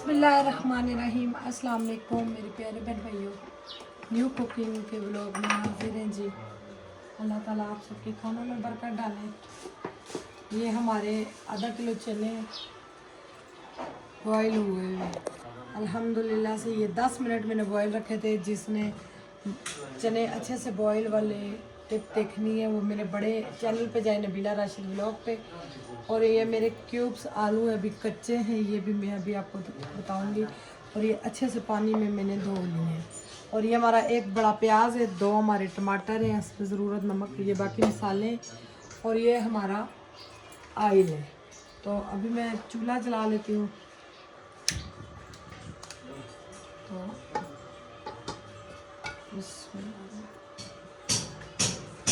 बिस्मिल्लाहिर्रहमानिर्रहीम। अस्सलाम वालेकुम मेरे प्यारे बहन भाइयों, न्यू कुकिंग के व्लॉग में हाजिर हैं जी। अल्लाह ताला आप सबके खानों में बरकत डालें। ये हमारे आधा किलो चने बॉयल हुए हैं अल्हम्दुलिल्लाह से। ये 10 मिनट मैंने बॉयल रखे थे। जिसने चने अच्छे से बॉयल वाले टिप देखनी है वो मेरे बड़े चैनल पे जाए, नबीला राशिद व्लॉग पे। और ये मेरे क्यूब्स आलू अभी कच्चे हैं, ये भी मैं अभी आपको बताऊंगी। और ये अच्छे से पानी में मैंने धो लिए हैं। और ये हमारा एक बड़ा प्याज है, 2 हमारे टमाटर हैं, इस पर ज़रूरत नमक, ये बाकी मसाले। और ये हमारा आयल है। तो अभी मैं चूल्हा जला लेती हूँ। तो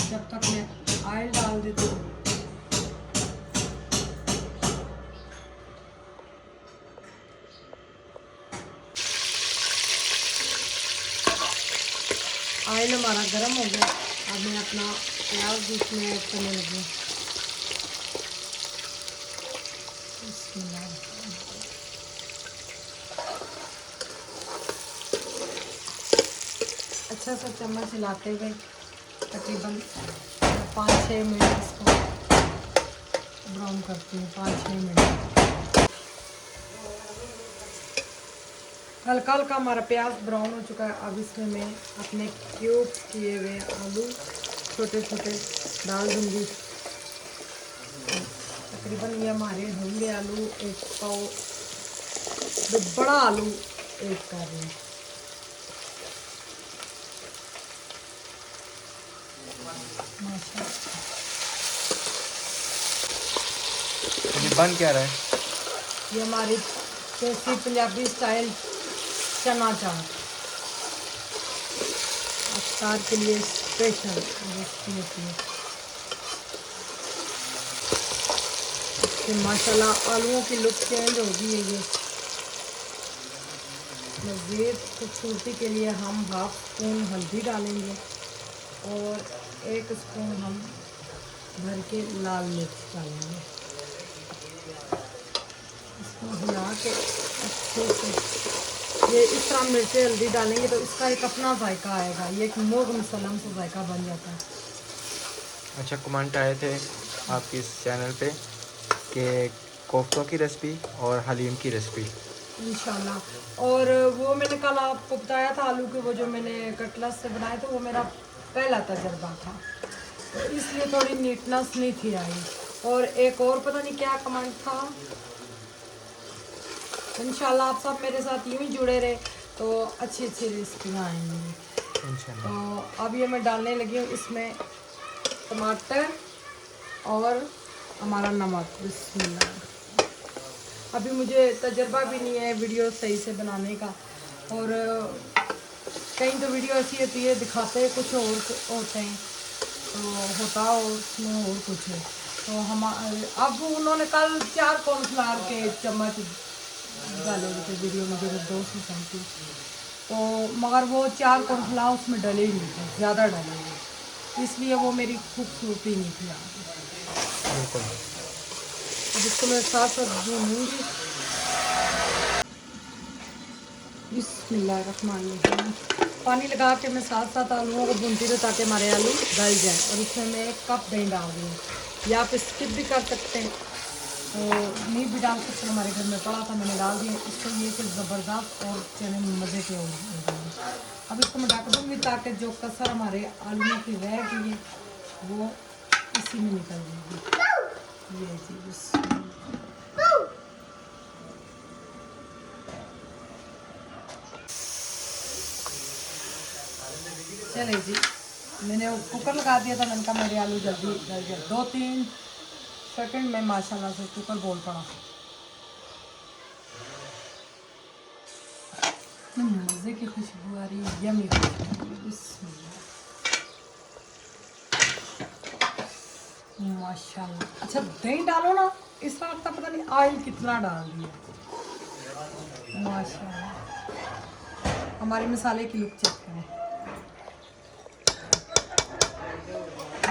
जब तक मैं आयल डाल देती हूँ। आयल हमारा गर्म हो गया। अब मैं अपना प्याज इसमें ऐड करने लगी। अच्छा सा चम्मच हिलाते हुए तकरीबन 5-6 मिनट इसको ब्राउन करती हूँ। 5-6 मिनट। हल्का हल्का हमारा प्याज ब्राउन हो चुका है। अब इसमें मैं अपने क्यूब किए हुए आलू छोटे छोटे डाल दूँगी। तकरीबन ये हमारे होंगे आलू 1 पाव, जो बड़ा आलू 1 कर रहे हैं। ये बन क्या रहा है? ये हमारी देसी पंजाबी स्टाइल चना चाट अफ्तार के लिए स्पेशल रेसिपी होती है। इससे माशाल्लाह आलूओं की लुक चेंज होगी है। ये मज़ीद खूबसूरती के लिए हम 1/2 स्पून हल्दी डालेंगे और 1 स्पून हम भर के लाल मिर्च डालेंगे। इसको हिला के अच्छे से ये इस तरह मिर्ची हल्दी डालेंगे तो इसका एक अपना जायका आएगा। ये एक मुर्ग मुसल्लम से जायका बन जाता है। अच्छा, कमेंट आए थे आपके इस चैनल पे कि कोफ्तों की रेसिपी और हलीम की रेसिपी इंशाल्लाह। और वो मैंने कल आपको बताया था आलू के वो जो मैंने कटलस से बनाए थे, वो मेरा पहला तजर्बा था, तो इसलिए थोड़ी नीटनेस नहीं थी आई। और एक और पता नहीं क्या कमेंट था। इंशाल्लाह आप सब मेरे साथ यूं ही जुड़े रहे तो अच्छी अच्छी रेसिपियाँ आएंगी। तो अब ये मैं डालने लगी हूँ इसमें टमाटर और हमारा नमक। बिस्मिल्लाह। अभी मुझे तजर्बा भी नहीं है वीडियो सही से बनाने का। और कहीं तो वीडियो ऐसी होती है दिखाते कुछ और होते हैं, तो होता हो उसमें और कुछ है। तो हम अब उन्होंने कल 4 कॉर्नफ्लावर के चम्मच डाले थे वीडियो में, मेरे दोस्त ने सही थी। तो मगर वो 4 कॉर्नफ्लावर उसमें डले ही नहीं थे, ज़्यादा डले हुए, इसलिए वो मेरी खूबसूरती नहीं थी आगे। अब इसको मैं साथ साथ भूनूंगी। बिस्मिल्लाहिर्रहमानिर्रहीम। पानी लगा के मैं साथ साथ आलूओं को भूनती हूँ ताकि हमारे आलू गल जाए। और इसमें मैं 1 कप दही डाल रही हूँ। या आप स्किप भी कर सकते हैं, तो नहीं भी डाल सकते, हमारे घर में पड़ा था मैंने डाल दिया। इससे ये कि ज़बरदस्त और चने मज़े के हो जाएंगे। अब इसको मैं ढक दूँगी ताकि जो कसर हमारे आलूओं की रह गई है वो इसी में निकल जाएगी। ये जी बस। चले जी, मैंने कुकर लगा दिया था। मैंने कहा मेरे आलू जल्दी गल गए। 2-3 सेकंड में माशाल्लाह से कुकर बोल पड़ा। मज़े की खुशबू आ रही है, यम्मी खुशबू। माशाल्लाह। अच्छा दही डालो ना, इस बार तो पता नहीं ऑयल कितना डाल दिया। माशाल्लाह। हमारे मसाले की लुक चेक करें।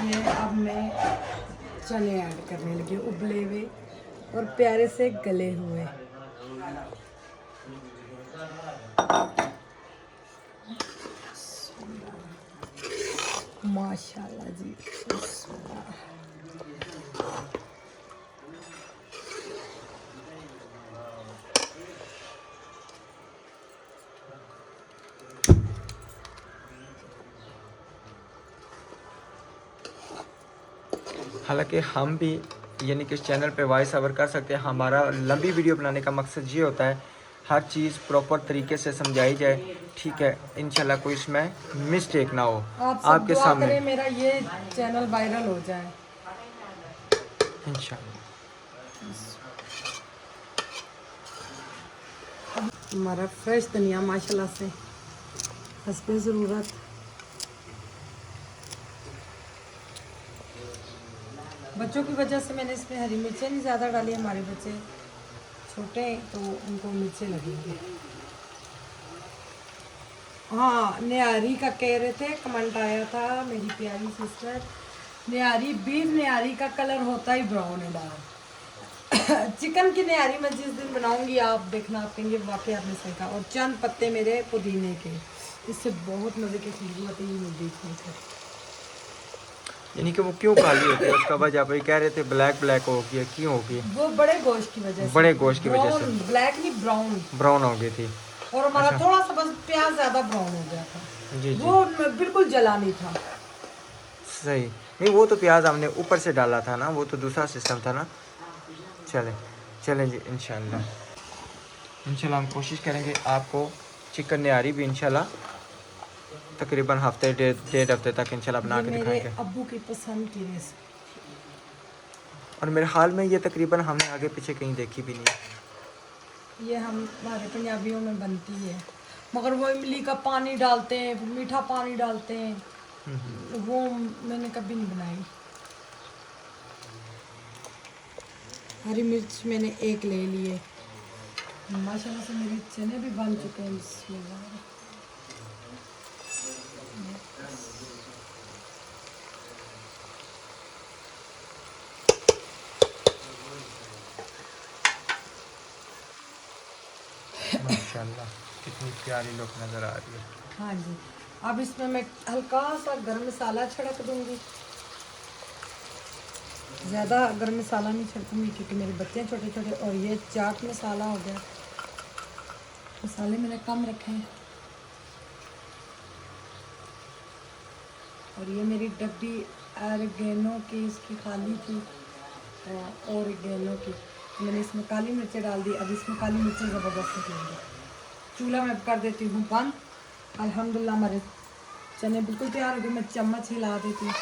ये अब मैं चने ऐड करने लगी, उबले हुए और प्यारे से गले हुए। माशाल्लाह जी। हालांकि हम भी यानी कि इस चैनल पे वॉइस ओवर कर सकते हैं। हमारा लंबी वीडियो बनाने का मकसद ये होता है हर चीज़ प्रॉपर तरीके से समझाई जाए, ठीक है, इंशाल्लाह कोई इसमें मिस्टेक ना हो। आप सब आपके दुआ सामने करें मेरा ये चैनल वायरल हो जाए इंशाल्लाह। हमारा फ्रेश धनिया माशाल्लाह से हस्बे ज़रूरत। बच्चों की वजह से मैंने इसमें हरी मिर्चें नहीं ज़्यादा डाली। हमारे बच्चे छोटे हैं तो उनको मिर्चें लगेंगी। हाँ, न्यारी का कह रहे थे, कमेंट आया था मेरी प्यारी सिस्टर, न्यारी बीफ न्यारी का कलर होता ही ब्राउन है बाहर। चिकन की न्यारी मैं जिस दिन बनाऊंगी आप देखना, आप कहेंगे वाकई आपने सही कहा। और चंद पत्ते मेरे पुदीने के, इससे बहुत मज़े की खुशबू आती है देखने से। यानी कि वो क्यों काली होती है उसका वजह आप कह रहे थे, ब्लैक ब्लैक हो गया, क्यों हो गई? वो बड़े गोश्त की वजह से, बड़े गोश्त की वजह से ब्लैक नहीं ब्राउन ब्राउन हो गई थी। और हमारा अच्छा। थोड़ा सा बस प्याज ज़्यादा ब्राउन हो गया था। जी जी, वो बिल्कुल जला नहीं था। सही। नहीं, वो तो प्याज हमने ऊपर से डाला था ना, वो तो दूसरा सिस्टम था ना। चलें चलें जी, इंशाल्लाह इंशाल्लाह हम कोशिश करेंगे आपको चिकन निहारी भी इंशाल्लाह तकरीबन हफ्ते डेढ़ हफ्ते तक इंशाल्लाह बना के मेरे दिखाएंगे। अब्बू की पसंद की रेसिपी। और मेरे ख्याल में ये तकरीबन हमने आगे पीछे कहीं देखी भी नहीं। ये हमारे पंजाबियों में बनती है, मगर वो इमली का पानी डालते हैं, फिर मीठा पानी डालते हैं, वो मैंने कभी नहीं बनाई। हरी मिर्च मैंने एक ले लिए। माशाल्लाह से मेरे चने भी बन चुके हैं। बिस्मिल्लाह। माशाल्लाह कितनी प्यारी लुक नज़र आ रही है। हाँ जी, अब इसमें मैं हल्का सा गरम मसाला छिड़क दूंगी। ज़्यादा गरम मसाला नहीं छिड़कूंगी क्योंकि मेरे बच्चे हैं छोटे छोटे। और ये चाट मसाला हो गया, मसाले मैंने कम रखे हैं। और ये मेरी डब्बी ऑरिगेनो की इसकी खाली थी, ऑरिगेनो की, तो मैंने इसमें काली मिर्चें डाल दी। अब इसमें काली मिर्चें ज़बरदस्त निकलेंगी। चूल्हा मैं कर देती हूँ बंद। अल्हम्दुलिल्लाह हमारे चने बिल्कुल तैयार हो गए। मैं चम्मच हिला देती हूँ।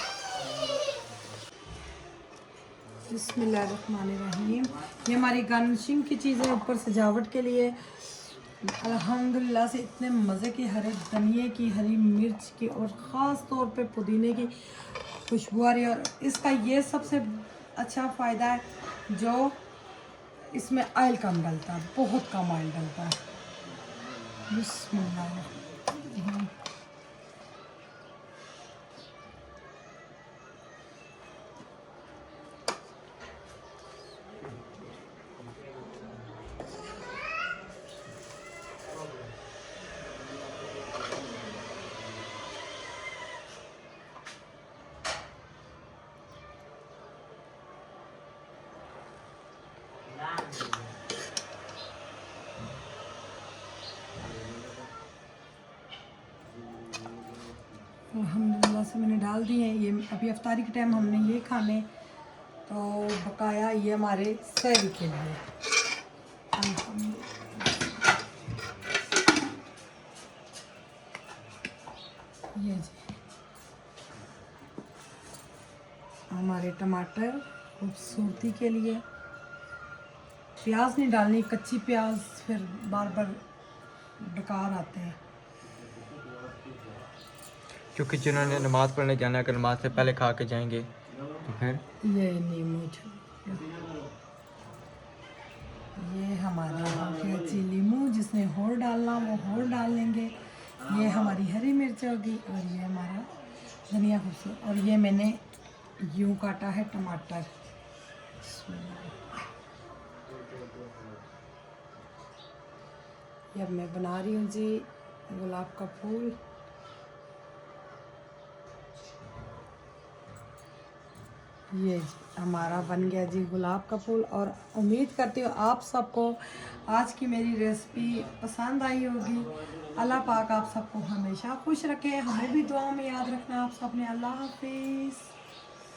बिस्मिल्लाहिर्रहमानिर्रहीम। ये हमारी गार्निशिंग की चीज़ें ऊपर सजावट के लिए। अल्हम्दुलिल्लाह से इतने मज़े की हरे धनिए की, हरी मिर्च की और ख़ास तौर पे पुदीने की खुशबू आ रही है। और इसका ये सबसे अच्छा फ़ायदा है जो इसमें ऑयल कम डलता है, बहुत कम ऑयल डलता है। बिस्मिल्लाह। अल्हम्दुलिल्लाह से मैंने डाल दिए हैं। ये अभी इफ्तारी के टाइम हमने ये खाने, तो बकाया ये हमारे सहरी के लिए। ये जी हमारे टमाटर खूबसूरती के लिए। प्याज नहीं डालनी, कच्ची प्याज फिर बार बार बेकार आते हैं। क्योंकि जिन्होंने नमाज़ पढ़ने जाना है, अगर नमाज से पहले खा के जाएंगे तो फिर ये नींबू, ये हमारा हो गया चिली मूंग, जिसने होल डालना वो होल डाल लेंगे। ये हमारी हरी मिर्च होगी और ये हमारा धनिया खूबसूरत। और ये मैंने यूं काटा है टमाटर। ये अब मैं बना रही हूँ जी गुलाब का फूल। ये जी हमारा बन गया जी गुलाब का फूल। और उम्मीद करती हूँ आप सबको आज की मेरी रेसिपी पसंद आई होगी। अल्लाह पाक आप सबको हमेशा खुश रखे, हमें भी दुआ में याद रखना आप सबने। अल्लाह हाफिज़।